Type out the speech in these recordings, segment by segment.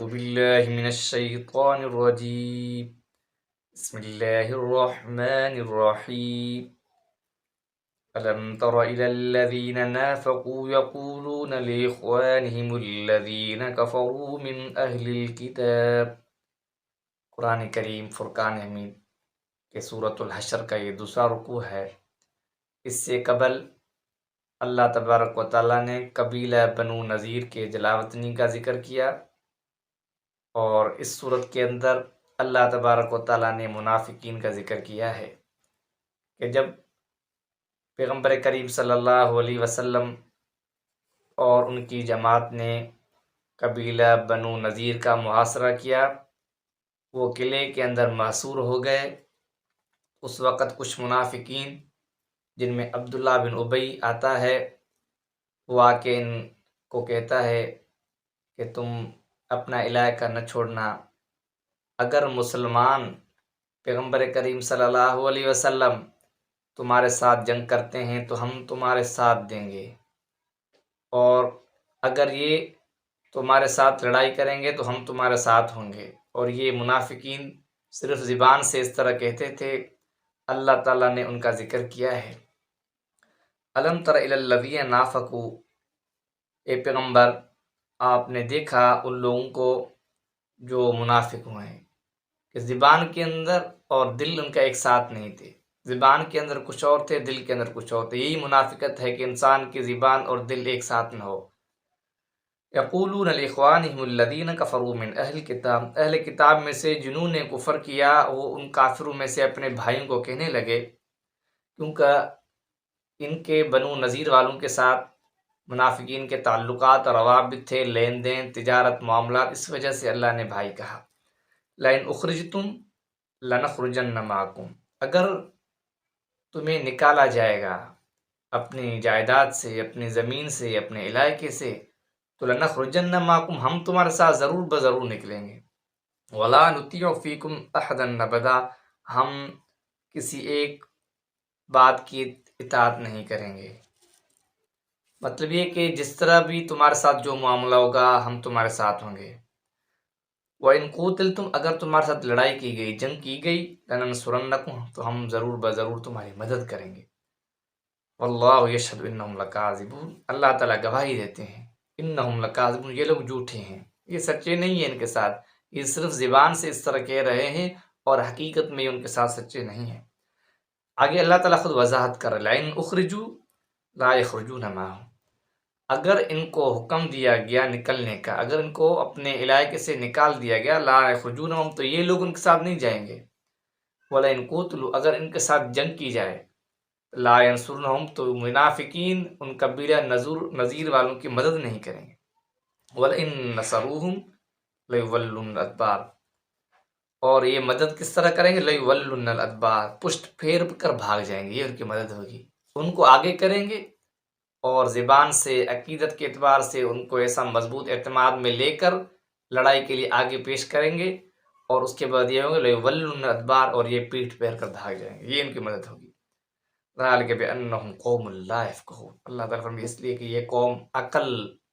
بالله من الشيطان الرجيم بسم الله الرحمن الرحيم ألم تر إلى الذين نافقوا يقولون لإخوانهم الذين كفروا من أهل الكتاب۔ قرآن کریم فرقان حمید کے سورۃ الحشر کا یہ دوسرا رکوع ہے۔ اس سے قبل اللہ تبارک و تعالیٰ نے قبیلہ بنو نذیر کے جلاوطنی کا ذکر کیا، اور اس صورت کے اندر اللہ تبارک و تعالیٰ نے منافقین کا ذکر کیا ہے کہ جب پیغمبر کریم صلی اللہ علیہ وسلم اور ان کی جماعت نے قبیلہ بنو نذیر کا محاصرہ کیا، وہ قلعے کے اندر محصور ہو گئے۔ اس وقت کچھ منافقین جن میں عبداللہ بن ابی آتا ہے، وہ آ کے ان کو کہتا ہے کہ تم اپنا علاقہ نہ چھوڑنا، اگر مسلمان پیغمبر کریم صلی اللہ علیہ وسلم تمہارے ساتھ جنگ کرتے ہیں تو ہم تمہارے ساتھ دیں گے، اور اگر یہ تمہارے ساتھ لڑائی کریں گے تو ہم تمہارے ساتھ ہوں گے۔ اور یہ منافقین صرف زبان سے اس طرح کہتے تھے، اللہ تعالیٰ نے ان کا ذکر کیا ہے۔ الم تر الی الذین نافقوا، اے پیغمبر آپ نے دیکھا ان لوگوں کو جو منافق ہوئے ہیں کہ زبان کے اندر اور دل ان کا ایک ساتھ نہیں تھے، زبان کے اندر کچھ اور تھے، دل کے اندر کچھ اور تھے۔ یہی منافقت ہے کہ انسان کی زبان اور دل ایک ساتھ نہ ہو۔ یقولون لاخوانہم الذین کفروا من اہل کتاب، اہل کتاب میں سے جنہوں نے کفر کیا وہ ان کافروں میں سے اپنے بھائیوں کو کہنے لگے، کیونکہ ان کے بنو نذیر والوں کے ساتھ منافقین کے تعلقات اور روابط تھے، لین دین، تجارت، معاملات، اس وجہ سے اللہ نے بھائی کہا۔ لئن اخرجتم لنخرجن معکم، اگر تمہیں نکالا جائے گا اپنی جائیداد سے، اپنی زمین سے، اپنے علاقے سے، تو لنخرجن معکم، ہم تمہارے ساتھ ضرور بضرور نکلیں گے۔ ولا نطیع فیکم احدا ابدا، ہم کسی ایک بات کی اطاعت نہیں کریں گے۔ مطلب یہ کہ جس طرح بھی تمہارے ساتھ جو معاملہ ہوگا ہم تمہارے ساتھ ہوں گے۔ وَإِن قُوتِلْتُمْ، اگر تمہارے ساتھ لڑائی کی گئی، جنگ کی گئی، لَنَنصُرَنَّكُمْ، تو ہم ضرور بضرور تمہاری مدد کریں گے۔ وَاللَّهُ يَشْهَدُ إِنَّهُمْ لَكَاذِبُونَ، اللہ تعالیٰ گواہی دیتے ہیں، إِنَّهُمْ لَكَاذِبُونَ، یہ لوگ جھوٹے ہیں، یہ سچے نہیں ہیں ان کے ساتھ، یہ صرف زبان سے اس طرح کہہ رہے ہیں اور حقیقت میں ان کے ساتھ سچے نہیں ہیں۔ آگے اللہ تعالیٰ خود وضاحت کر رہے، لَئِنْ أُخْرِجُوا لَا يَخْرُجُونَ مَعَهُمْ، اگر ان کو حکم دیا گیا نکلنے کا، اگر ان کو اپنے علاقے سے نکال دیا گیا، لا يخرجونہم، تو یہ لوگ ان کے ساتھ نہیں جائیں گے۔ وَلَئِن قُوتِلُوا، اگر ان کے ساتھ جنگ کی جائے، لا ينصرونہم، تو منافقین ان قبیلہ نذیر والوں کی مدد نہیں کریں گے۔ وَلَئِن نَصَرُوہم لَيُوَلُّنَّ الْأَدْبَارَ، اور یہ مدد کس طرح کریں گے؟ لَيُوَلُّنَّ الْأَدْبَارَ، پشت پھیر کر بھاگ جائیں گے، یہ ان کی مدد ہوگی۔ ان کو آگے کریں گے اور زبان سے، عقیدت کے اعتبار سے ان کو ایسا مضبوط اعتماد میں لے کر لڑائی کے لیے آگے پیش کریں گے، اور اس کے بعد یہ ہوگا لَيُوَلُّنَّ الْأَدْبَارَ، اور یہ پیٹھ پھیر کر بھاگ جائیں گے، یہ ان کی مدد ہوگی۔ ذَلِكَ بِأَنَّهُمْ قَوْمٌ لَا يَفْقَهُونَ، اللہ تعالیٰ فرماتے ہیں اس لیے کہ یہ قوم عقل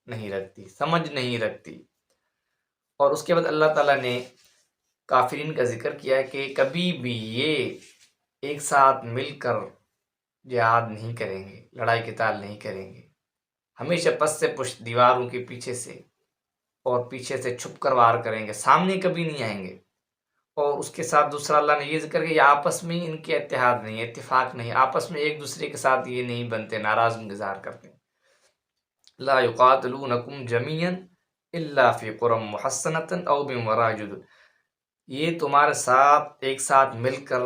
نہیں رکھتی، سمجھ نہیں رکھتی۔ اور اس کے بعد اللہ تعالیٰ نے کافرین کا ذکر کیا ہے کہ کبھی بھی یہ ایک ساتھ مل کر جہاد نہیں کریں گے، لڑائی قتال نہیں کریں گے، ہمیشہ پس سے پشت، دیواروں کے پیچھے سے اور پیچھے سے چھپ کر وار کریں گے، سامنے کبھی نہیں آئیں گے۔ اور اس کے ساتھ دوسرا اللہ نے یہ ذکر کیا، یہ آپس میں ان کے اتحاد نہیں، اتفاق نہیں، آپس میں ایک دوسرے کے ساتھ یہ نہیں بنتے، ناراض انتظار کرتے ہیں۔ لا يقاتلونکم جميعا الا فی قرى محصنة او من وراء جدر، یہ تمہارے ساتھ ایک ساتھ مل کر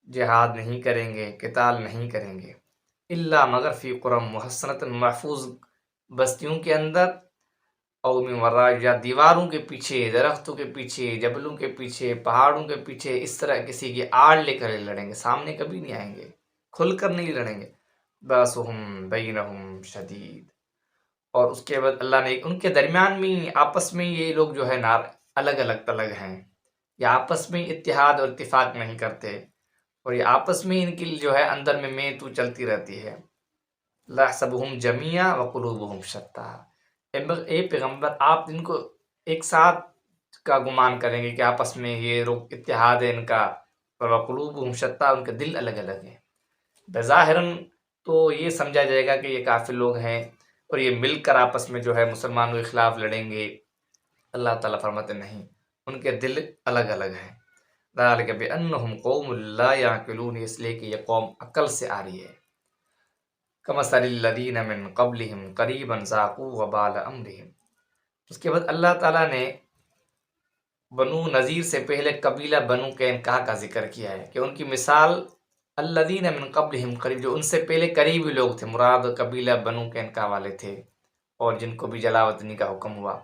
جہاد نہیں کریں گے، قتال نہیں کریں گے، الا مگر فی قرى محصنة، محفوظ بستیوں کے اندر، او من وراء، یا دیواروں کے پیچھے، درختوں کے پیچھے، جبلوں کے پیچھے، پہاڑوں کے پیچھے، اس طرح کسی کی آڑ لے کر لڑیں گے، سامنے کبھی نہیں آئیں گے، کھل کر نہیں لڑیں گے۔ باسہم بینہم شدید، اور اس کے بعد اللہ نے ان کے درمیان میں آپس میں یہ لوگ جو ہے الگ الگ تلگ ہیں، یہ آپس میں اتحاد اور اتفاق نہیں کرتے، اور یہ آپس میں ان کی جو ہے اندر میں تو چلتی رہتی ہے۔ لَيَحْسَبُهُمْ جَمِيعًا وَقُلُوبُهُمْ شَتَّىٰ، اے پیغمبر آپ ان کو ایک ساتھ کا گمان کریں گے کہ آپس میں یہ اتحاد ہے ان کا، وقلوبہم شتیٰ، ان کے دل الگ الگ ہیں۔ بظاہراً تو یہ سمجھا جائے گا کہ یہ کافر لوگ ہیں اور یہ مل کر آپس میں جو ہے مسلمانوں کے خلاف لڑیں گے۔ اللہ تعالیٰ فرماتے نہیں، ان کے دل الگ الگ ہیں۔ ذالک بأنہم قوم لا یعقلون، اس لیے کہ یہ قوم عقل سے آ رہی ہے۔ کمثل الذین من قبلہم قریبا ذاقوا وبال امرہم۔ اس کے بعد اللہ تعالیٰ نے بنو نذیر سے پہلے قبیلہ بنو قینقاع کا ذکر کیا ہے کہ ان کی مثال الذین من قبلہم قریب، جو ان سے پہلے قریبی لوگ تھے، مراد قبیلہ بنو قینقاع والے تھے، اور جن کو بھی جلا وطنی کا حکم ہوا۔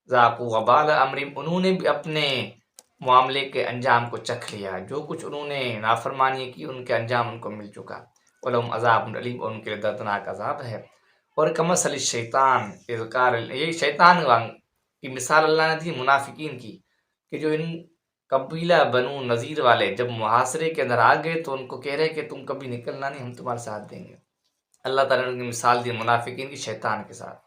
ذاقوا وبال امرہم، انہوں نے بھی اپنے معاملے کے انجام کو چکھ لیا، جو کچھ انہوں نے نافرمانی کی ان کے انجام ان کو مل چکا۔ وَلَهُمْ عَذَابٌ عَلِيمٌ، اور ان کے لیے دردناک عذاب ہے۔ اور کمثل الشیطان اذ قال، یہ شیطان کی مثال اللہ نے دی منافقین کی، کہ جو ان قبیلہ بنو نذیر والے جب محاصرے کے اندر آ گئے تو ان کو کہہ رہے کہ تم کبھی نکلنا نہیں، ہم تمہارے ساتھ دیں گے۔ اللہ تعالیٰ نے ان کی مثال دی منافقین کی شیطان کے ساتھ،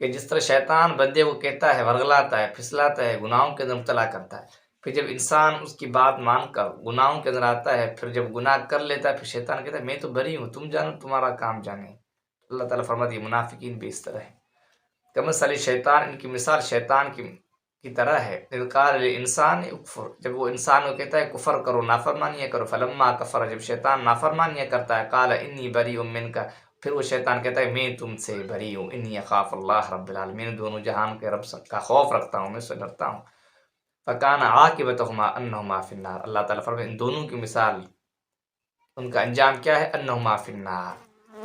کہ جس طرح شیطان بندے کو کہتا ہے، ورغلاتا ہے، پھسلاتا ہے، گناہوں کے اندر مبتلا کرتا ہے، پھر جب انسان اس کی بات مان کر گناہوں کے اندر آتا ہے، پھر جب گناہ کر لیتا ہے، پھر شیطان کہتا ہے میں تو بری ہوں، تم جانو تمہارا کام جانے۔ اللہ تعالیٰ فرماتی ہے منافقین بھی اس طرح ہے۔ کمثل شیطان، ان کی مثال شیطان کی طرح ہے۔ اذ قال للانسان اکفر، جب وہ انسان کو کہتا ہے کفر کرو، نافرمانیاں کرو، فلما کفر، جب شیطان نافرمانیاں کرتا ہے، قال انی بریء منک، پھر وہ شیطان کہتا ہے میں تم سے بری ہوں، انی اخاف اللہ رب العالمین، دونوں جہان کے رب کا خوف رکھتا ہوں، میں سے ڈرتا ہوں۔ فکان عاقبتہما انہما فی النار، اللہ تعالیٰ فرماتے ان دونوں کی مثال، ان کا انجام کیا ہے، انہما فی النار،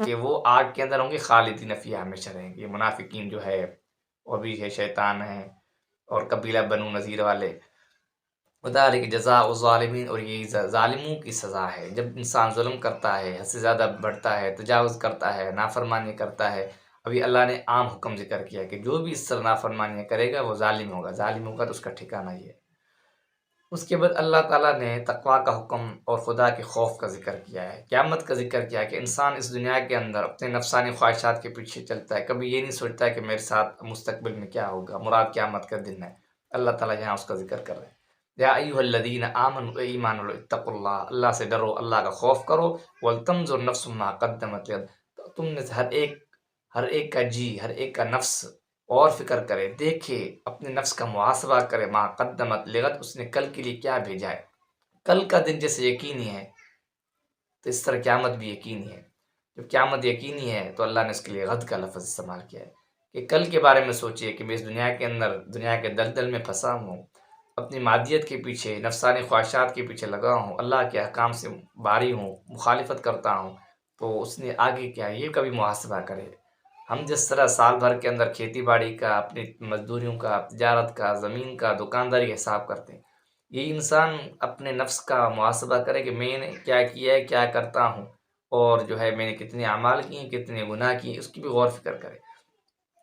کہ وہ آگ کے اندر ہوں گے، خالدین فیہا، ہمیشہ رہیں گے۔ یہ منافقین جو ہے وہ بھی ہے شیطان ہیں، اور قبیلہ بنو نذیر والے۔ وذالک جزاء الظالمین، اور یہ ظالموں کی سزا ہے۔ جب انسان ظلم کرتا ہے، حد سے زیادہ بڑھتا ہے، تجاوز کرتا ہے، نافرمانی کرتا ہے، ابھی اللہ نے عام حکم ذکر کیا کہ جو بھی اس طرح نافرمانیاں کرے گا وہ ظالم ہوگا، ظالم ہوگا تو اس کا ٹھکانہ یہ ہے۔ اس کے بعد اللہ تعالیٰ نے تقویٰ کا حکم اور خدا کے خوف کا ذکر کیا ہے، قیامت کا ذکر کیا ہے، کہ انسان اس دنیا کے اندر اپنے نفسانی خواہشات کے پیچھے چلتا ہے، کبھی یہ نہیں سوچتا ہے کہ میرے ساتھ مستقبل میں کیا ہوگا، مراد قیامت کا دن ہے۔ اللہ تعالیٰ یہاں اس کا ذکر کر رہے ہیں۔ یا ایھا الذین آمنوا، اے ایمان والو، اتقوا اللہ، اللہ سے ڈرو، اللہ کا خوف کرو، ولتنظر نفس ما قدمت لغد، تم نے ہر ایک کا جی، ہر ایک کا نفس اور فکر کرے، دیکھے، اپنے نفس کا محاسبہ کرے، ما قدمت لغد، اس نے کل کے لیے کیا بھیجا ہے۔ کل کا دن جیسے یقینی ہے تو اس طرح قیامت بھی یقینی ہے۔ جب قیامت یقینی ہے تو اللہ نے اس کے لیے غد کا لفظ استعمال کیا ہے، کہ کل کے بارے میں سوچئے کہ میں اس دنیا کے اندر، دنیا کے دلدل میں پھنسا ہوں، اپنی مادیت کے پیچھے، نفسانی خواہشات کے پیچھے لگا ہوں، اللہ کے احکام سے باری ہوں، مخالفت کرتا ہوں، تو اس نے آگے کیا یہ کبھی محاسبہ کرے۔ ہم جس طرح سال بھر کے اندر کھیتی باڑی کا، اپنی مزدوریوں کا، تجارت کا، زمین کا، دکانداری کا حساب کرتے ہیں، یہ انسان اپنے نفس کا محاسبہ کرے کہ میں نے کیا کیا ہے، کیا کرتا ہوں، اور جو ہے میں نے کتنے اعمال کیے، کتنے گناہ کیے، اس کی بھی غور فکر کرے۔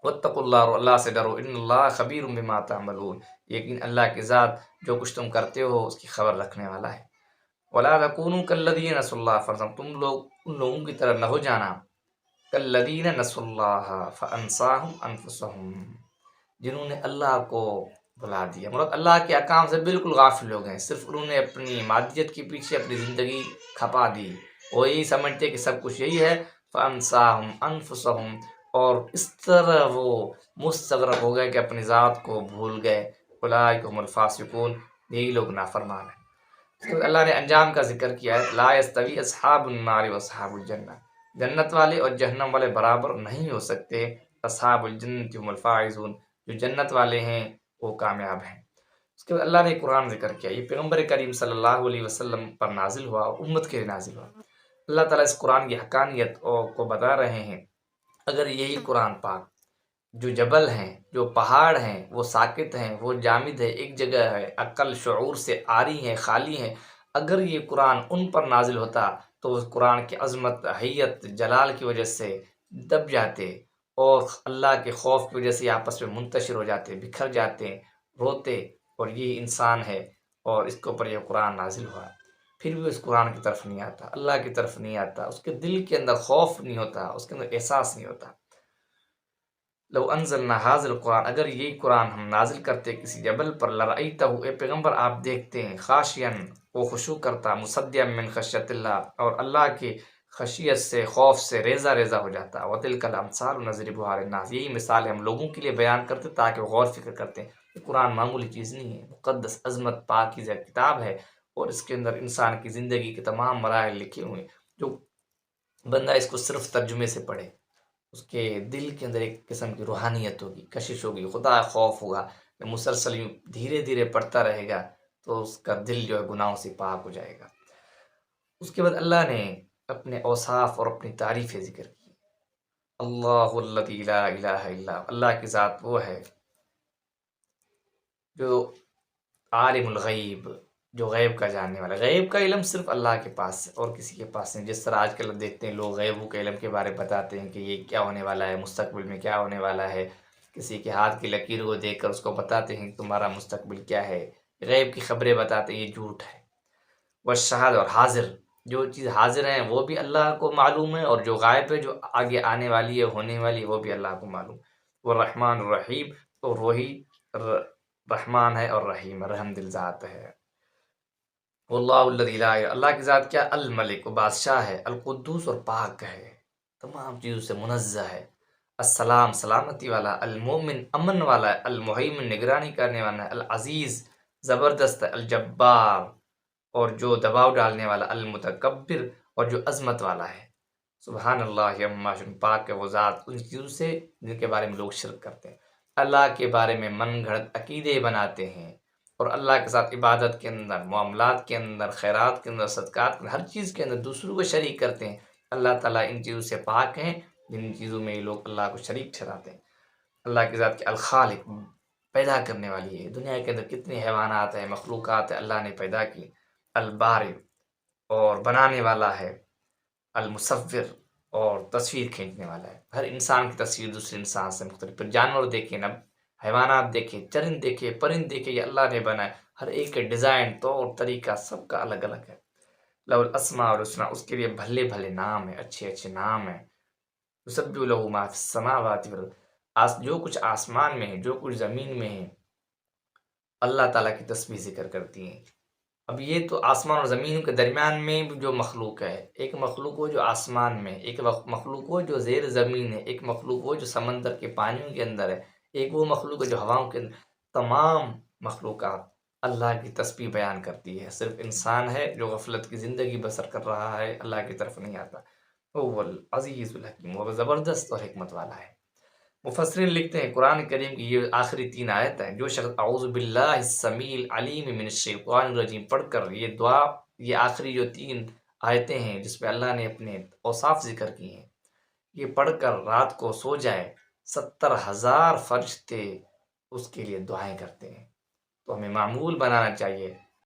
واتقوا اللہ، اور اللہ سے ڈرو، ان اللہ خبیر بما تعملون، یقین اللہ کی ذات جو کچھ تم کرتے ہو اس کی خبر رکھنے والا ہے۔ ولا تکونوا کالذین نسوا اللہ، فرضاً تم لوگ ان لوگوں کی طرح نہ ہو جانا، کالذین نسوا اللہ فانساہم انفسہم، جنہوں نے اللہ کو بھلا دیا، مراد اللہ کے احکام سے بالکل غافل ہو گئے، صرف انہوں نے اپنی مادیت کے پیچھے اپنی زندگی کھپا دی، وہ یہی سمجھتے کہ سب کچھ یہی ہے، فانساہم انفسہم، اور اس طرح وہ مستغرق ہو گئے کہ اپنی ذات کو بھول گئے۔ اولئک هم الفاسقون، یہی لوگ نافرمان ہیں۔ اس کے بعد اللہ نے انجام کا ذکر کیا ہے، لا یستوی اصحاب النار واصحاب الجنہ، جنت والے اور جہنم والے برابر نہیں ہو سکتے، اصحاب الجنت هم الفائزون، جو جنت والے ہیں وہ کامیاب ہیں۔ اس کے بعد اللہ نے قرآن ذکر کیا، یہ پیغمبر کریم صلی اللہ علیہ وسلم پر نازل ہوا اور امت کے لیے نازل ہوا۔ اللہ تعالیٰ اس قرآن کی حقانیت کو بتا رہے ہیں، اگر یہی قرآن پاک، جو جبل ہیں، جو پہاڑ ہیں، وہ ساکت ہیں، وہ جامد ہے، ایک جگہ ہے، عقل شعور سے عاری ہیں، خالی ہیں، اگر یہ قرآن ان پر نازل ہوتا تو اس قرآن کی عظمت، حیت، جلال کی وجہ سے دب جاتے، اور اللہ کے خوف کی وجہ سے آپس میں منتشر ہو جاتے، بکھر جاتے، روتے، اور یہ انسان ہے اور اس کے اوپر یہ قرآن نازل ہوا، پھر بھی اس قرآن کی طرف نہیں آتا، اللہ کی طرف نہیں آتا، اس کے دل کے اندر خوف نہیں ہوتا، اس کے اندر احساس نہیں ہوتا۔ لو انزلنا حاضر القرآن، اگر یہ قرآن ہم نازل کرتے کسی جبل پر، لرأیتہ، اے پیغمبر آپ دیکھتے ہیں، خاشین، وہ خشوع کرتا، مصدعا من خشیت اللہ، اور اللہ کی خشیت سے، خوف سے ریزہ ریزہ ہو جاتا، وتلک الامثال نضربها للناس، یہی مثال ہم لوگوں کے لیے بیان کرتے تاکہ وہ غور فکر کرتے ہیں۔ یہ قرآن معمولی چیز نہیں ہے، مقدس عظمت پاکیزہ کتاب ہے، اور اس کے اندر انسان کی زندگی کے تمام مراحل لکھے ہوئے ہیں۔ جو بندہ اس کو صرف ترجمے سے پڑھے، اس کے دل کے اندر ایک قسم کی روحانیت ہوگی، کشش ہوگی، خدا خوف ہوگا، مسلسل یوں دھیرے دھیرے پڑھتا رہے گا تو اس کا دل جو ہے گناہوں سے پاک ہو جائے گا۔ اس کے بعد اللہ نے اپنے اوصاف اور اپنی تعریفیں ذکر کی۔ اللہ الذی لا الہ الا، اللہ کی ذات وہ ہے جو عالم الغیب، جو غیب کا جاننے والا۔ غیب کا علم صرف اللہ کے پاس ہے اور کسی کے پاس نہیں۔ جس طرح آج کل دیکھتے ہیں لوگ غیبوں کے علم کے بارے میں بتاتے ہیں کہ یہ کیا ہونے والا ہے، مستقبل میں کیا ہونے والا ہے، کسی کے ہاتھ کی لکیر کو دیکھ کر اس کو بتاتے ہیں کہ تمہارا مستقبل کیا ہے، غیب کی خبریں بتاتے ہیں، یہ جھوٹ ہے۔ والشہاد، اور حاضر، جو چیز حاضر ہیں وہ بھی اللہ کو معلوم ہے، اور جو غائب ہے، جو آگے آنے والی ہے، ہونے والی ہے، وہ بھی اللہ کو معلوم۔ والرحمن الرحیم، اور وہی رحمان ہے اور رحیم، رحم دل ذات ہے۔ واللہ الذی لا الہ، اللہ کی ذات کیا، الملک، وہ بادشاہ ہے، القدوس، اور پاک ہے، تمام چیزوں سے منزہ ہے، السلام، سلامتی والا، المومن، امن والا ہے، المہیمن، نگرانی کرنے والا ہے، العزیز، زبردست ہے، الجبار، اور جو دباؤ ڈالنے والا، المتکبر، اور جو عظمت والا ہے۔ سبحان اللہ عما یشرکون، پاک ہے وہ ذات ان چیزوں سے جن کے بارے میں لوگ شرک کرتے ہیں، اللہ کے بارے میں من گھڑت عقیدے بناتے ہیں، اور اللہ کے ساتھ عبادت کے اندر، معاملات کے اندر، خیرات کے اندر، صدقات کے اندر، ہر چیز کے اندر دوسروں کو شریک کرتے ہیں۔ اللہ تعالیٰ ان چیزوں سے پاک ہیں جن چیزوں میں یہ لوگ اللہ کو شریک ٹھہراتے ہیں۔ اللہ کی ذات کے الخالق، پیدا کرنے والی ہے، دنیا کے اندر کتنے حیوانات ہیں، مخلوقات ہیں، اللہ نے پیدا کی۔ الباری، اور بنانے والا ہے۔ المصور، اور تصویر کھینچنے والا ہے۔ ہر انسان کی تصویر دوسرے انسان سے مختلف، پھر جانور دیکھیں نا، حیوانات دیکھیں، چرند دیکھیں، پرند دیکھیں، یہ اللہ نے بنائے، ہر ایک کے ڈیزائن، طور طریقہ سب کا الگ الگ ہے۔ لہ الاسماء الحسنی، اس کے لیے بھلے بھلے نام ہیں، اچھے اچھے نام ہیں۔ یسبح لہ ما فی السماوات والارض، جو کچھ آسمان میں ہے، جو کچھ زمین میں ہے، اللہ تعالیٰ کی تسبیح ذکر کرتی ہیں۔ اب یہ تو آسمان اور زمین کے درمیان میں جو مخلوق ہے، ایک مخلوق ہو جو آسمان میں، ایک مخلوق ہو جو زیر زمین ہے، ایک مخلوق ہو جو سمندر کے پانیوں کے اندر ہے، ایک وہ مخلوق ہے جو ہواؤں کے اندر، تمام مخلوقات اللہ کی تسبیح بیان کرتی ہے۔ صرف انسان ہے جو غفلت کی زندگی بسر کر رہا ہے، اللہ کی طرف نہیں آتا۔ وہ العزیز الحکیم، وہ زبردست اور حکمت والا ہے۔ مفسرین لکھتے ہیں قرآن کریم کی یہ آخری 3 آیت ہیں، جو شخص اعوذ باللہ السمیع العلیم من الشیطان الرجیم پڑھ کر یہ دعا، یہ آخری جو 3 آیتیں ہیں جس پہ اللہ نے اپنے اوصاف ذکر کی ہیں، یہ پڑھ کر رات کو سو جائے، 70,000 فرشتے اس کے لیے دعائیں کرتے ہیں۔ تو ہمیں معمول بنانا چاہیے